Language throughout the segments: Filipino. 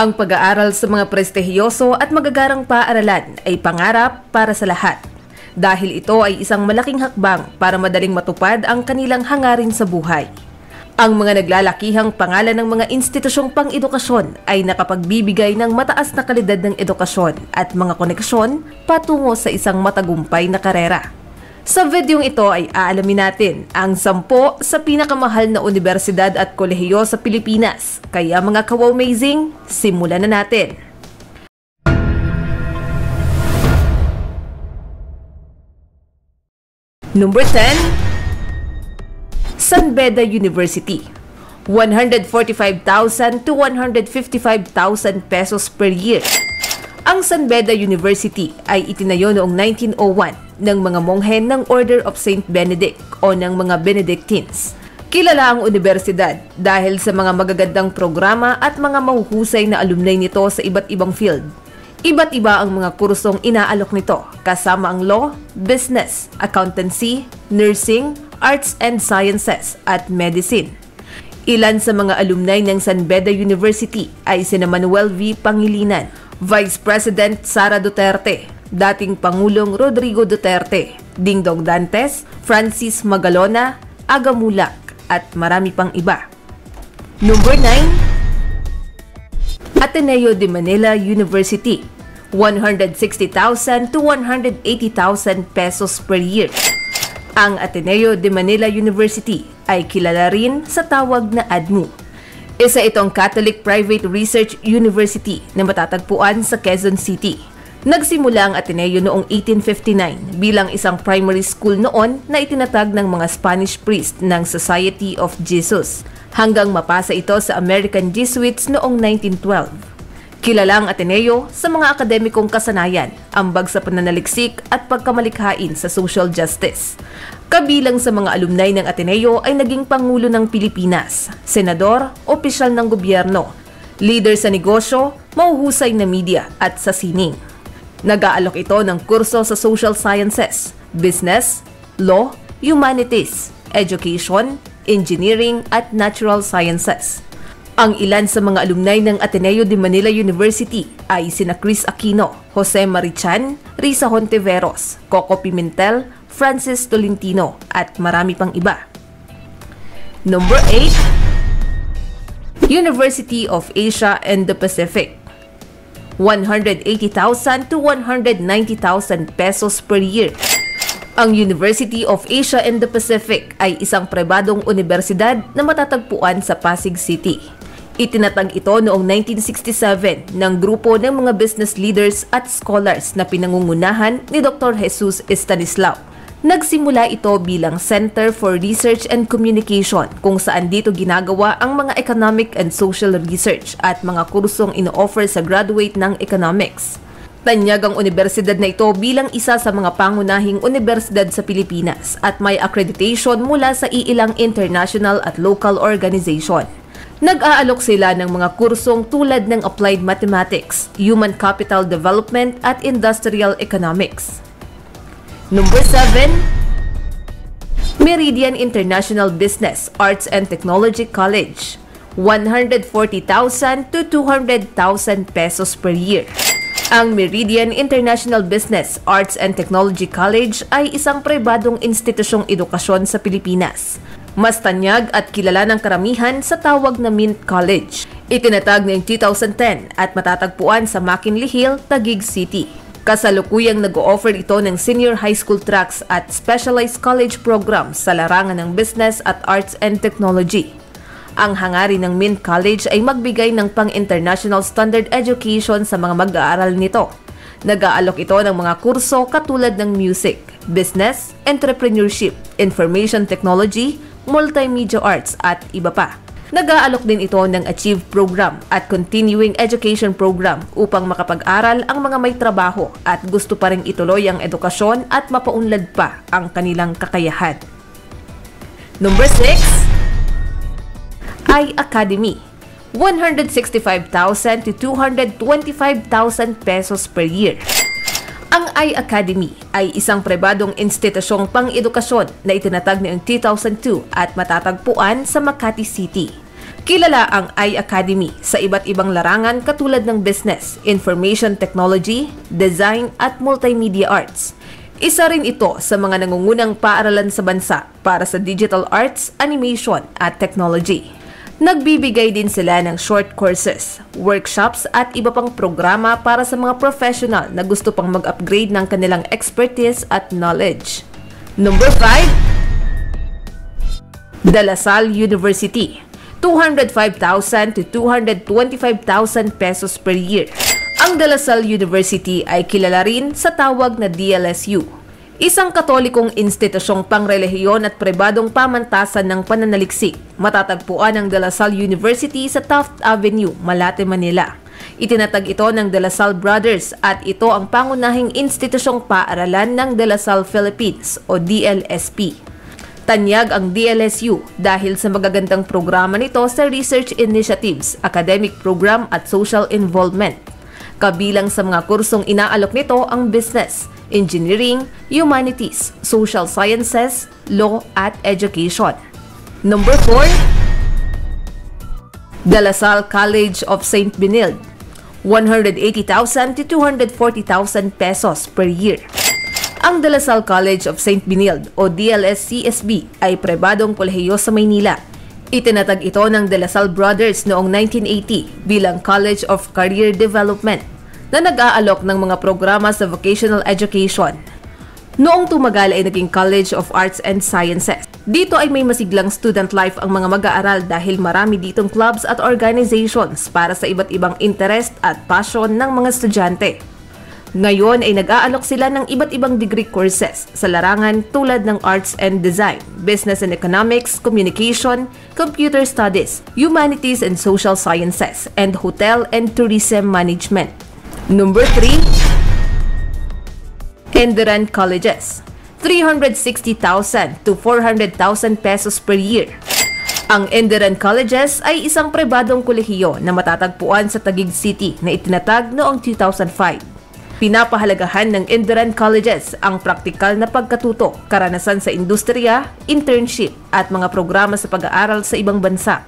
Ang pag-aaral sa mga prestihiyoso at magagarang paaralan ay pangarap para sa lahat. Dahil ito ay isang malaking hakbang para madaling matupad ang kanilang hangarin sa buhay. Ang mga naglalakihang pangalan ng mga institusyong pang-edukasyon ay nakapagbibigay ng mataas na kalidad ng edukasyon at mga koneksyon patungo sa isang matagumpay na karera. Sa videong ito ay aalamin natin ang 10 sa pinakamahal na universidad at kolehiyo sa Pilipinas. Kaya mga ka-Wowmazing, simulan na natin! Number 10. San Beda University. 145,000 to 155,000 pesos per year. Ang San Beda University ay itinayo noong 1901 ng mga monghe ng Order of St. Benedict o ng mga Benedictines. Kilala ang universidad dahil sa mga magagandang programa at mga mahuhusay na alumni nito sa iba't ibang field. Iba't iba ang mga kursong inaalok nito kasama ang law, business, accountancy, nursing, arts and sciences at medicine. Ilan sa mga alumni ng San Beda University ay sina Manuel V. Pangilinan, Vice President Sara Duterte, dating Pangulong Rodrigo Duterte, Dingdong Dantes, Francis Magalona, Aga Mulak, at marami pang iba. Number 9. Ateneo de Manila University. 160,000 to 180,000 pesos per year. Ang Ateneo de Manila University ay kilala rin sa tawag na ADMU. Isa itong Catholic Private Research University na matatagpuan sa Quezon City. Nagsimula ang Ateneo noong 1859 bilang isang primary school noon na itinatag ng mga Spanish priest ng Society of Jesus hanggang mapasa ito sa American Jesuits noong 1912. Kilala ang Ateneo sa mga akademikong kasanayan, ambag sa pananaliksik at pagkamalikhain sa social justice. Kabilang sa mga alumni ng Ateneo ay naging Pangulo ng Pilipinas, senador, opisyal ng gobyerno, leader sa negosyo, mahuhusay na media at sa sining. Nag-aalok ito ng kurso sa social sciences, business, law, humanities, education, engineering at natural sciences. Ang ilan sa mga alumni ng Ateneo de Manila University ay sina Chris Aquino, Jose Marichan, Risa Hontiveros, Coco Pimentel, Francis Tolentino at marami pang iba. Number 8. University of Asia and the Pacific. 180,000 to 190,000 pesos per year. Ang University of Asia and the Pacific ay isang pribadong universidad na matatagpuan sa Pasig City. Itinatag ito noong 1967 ng grupo ng mga business leaders at scholars na pinangungunahan ni Dr. Jesus Estanislao. Nagsimula ito bilang Center for Research and Communication kung saan dito ginagawa ang mga economic and social research at mga kursong ino-offer sa graduate ng economics. Tanyag ang universidad na ito bilang isa sa mga pangunahing universidad sa Pilipinas at may accreditation mula sa iilang international at local organization. Nag-aalok sila ng mga kursong tulad ng Applied Mathematics, Human Capital Development at Industrial Economics. Number 7. Meridian International Business, Arts and Technology College. 140,000 to 200,000 pesos per year. Ang Meridian International Business, Arts and Technology College ay isang pribadong institusyong edukasyon sa Pilipinas. Mas tanyag at kilala ng karamihan sa tawag na Mint College. Itinatag noong 2010 at matatagpuan sa McKinley Hill, Taguig City. Kasalukuyang nag-o-offer ito ng senior high school tracks at specialized college programs sa larangan ng business at arts and technology. Ang hangarin ng Mint College ay magbigay ng pang-international standard education sa mga mag-aaral nito. Nag-aalok ito ng mga kurso katulad ng music, business, entrepreneurship, information technology, multimedia arts at iba pa. Nag-aalok din ito ng Achieve Program at Continuing Education Program upang makapag-aral ang mga may trabaho at gusto pa ring ituloy ang edukasyon at mapaunlad pa ang kanilang kakayahan. Number 6. I-Academy. 165,000 to 225,000 pesos per year. Ang I-Academy ay isang pribadong institusyong pang-edukasyon na itinatag noong 2002 at matatagpuan sa Makati City. Kilala ang iAcademy sa iba't ibang larangan katulad ng business, information technology, design at multimedia arts. Isa rin ito sa mga nangungunang paaralan sa bansa para sa digital arts, animation at technology. Nagbibigay din sila ng short courses, workshops at iba pang programa para sa mga professional na gusto pang mag-upgrade ng kanilang expertise at knowledge. Number 5. De La Salle University, 205,000 to 225,000 pesos per year. Ang De La Salle University ay kilala rin sa tawag na DLSU, isang katolikong institusyong pangrelihiyon at pribadong pamantasan ng pananaliksik. Matatagpuan ang De La Salle University sa Taft Avenue, Malate, Manila. Itinatag ito ng De La Salle Brothers at ito ang pangunahing institusyong paaralan ng De La Salle Philippines o DLSP. Tanyag ang DLSU dahil sa magagandang programa nito sa research initiatives, academic program at social involvement. Kabilang sa mga kursong inaalok nito ang business, engineering, humanities, social sciences, law at education. Number 4. De La Salle College of St. Benilde, 180,000 to 240,000 pesos per year. Ang De La Salle College of St. Benilde o DLS-CSB ay pribadong kolehiyo sa Maynila. Itinatag ito ng De La Salle Brothers noong 1980 bilang College of Career Development na nag-aalok ng mga programa sa vocational education. Noong tumagal ay naging College of Arts and Sciences. Dito ay may masiglang student life ang mga mag-aaral dahil marami ditong clubs at organizations para sa iba't ibang interest at passion ng mga estudyante. Ngayon ay nag-aalok sila ng iba't ibang degree courses sa larangan tulad ng Arts and Design, Business and Economics, Communication, Computer Studies, Humanities and Social Sciences, and Hotel and Tourism Management. Number 3. Enderun Colleges, 360,000 to 400,000 pesos per year. Ang Enderun Colleges ay isang pribadong kolehiyo na matatagpuan sa Taguig City na itinatag noong 2005. Pinapahalagahan ng Enderun Colleges ang praktikal na pagkatuto, karanasan sa industriya, internship at mga programa sa pag-aaral sa ibang bansa.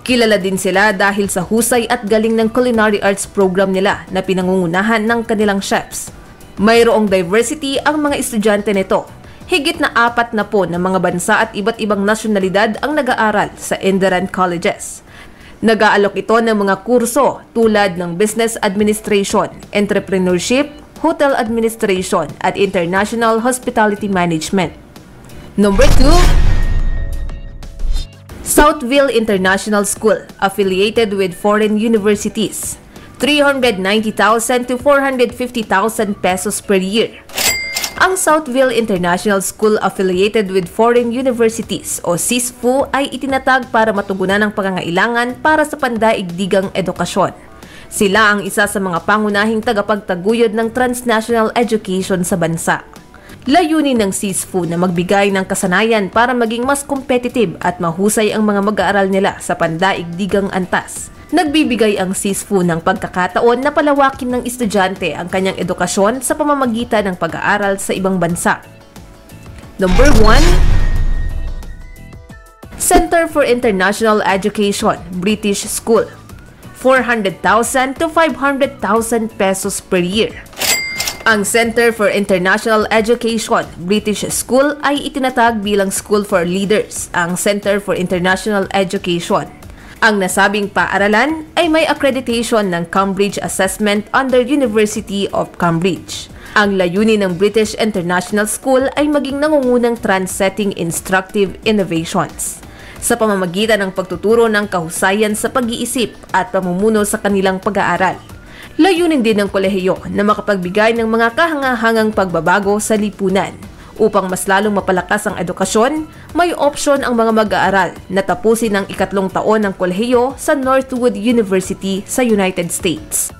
Kilala din sila dahil sa husay at galing ng culinary arts program nila na pinangungunahan ng kanilang chefs. Mayroong diversity ang mga estudyante nito. Higit na 40 na mga bansa at iba't ibang nasyonalidad ang nag-aaral sa Enderun Colleges. Nag-aalok ito ng mga kurso tulad ng Business Administration, Entrepreneurship, Hotel Administration at International Hospitality Management. Number 2. Southville International School, affiliated with foreign universities, 390,000 to 450,000 pesos per year. Ang Southville International School affiliated with foreign universities o SISFU ay itinatag para matugunan ang pangangailangan para sa pandaigdigang edukasyon. Sila ang isa sa mga pangunahing tagapagtaguyod ng transnational education sa bansa. Layunin ng SISFU na magbigay ng kasanayan para maging mas competitive at mahusay ang mga mag-aaral nila sa pandaigdigang antas. Nagbibigay ang SISFU ng pagkakataon na palawakin ng estudyante ang kanyang edukasyon sa pamamagitan ng pag-aaral sa ibang bansa. Number 1. Center for International Education, British School, 400,000 to 500,000 pesos per year. Ang Center for International Education, British School ay itinatag bilang School for Leaders, ang Center for International Education. Ang nasabing paaralan ay may accreditation ng Cambridge Assessment under University of Cambridge. Ang layunin ng British International School ay maging nangungunang trendsetting instructive innovations sa pamamagitan ng pagtuturo ng kahusayan sa pag-iisip at pamumuno sa kanilang pag-aaral. Layunin din ng kolehiyo na makapagbigay ng mga kahangahangang pagbabago sa lipunan. Upang mas lalong mapalakas ang edukasyon, may opsyon ang mga mag-aaral na tapusin ang ikatlong taon ng kolehiyo sa Northwood University sa United States.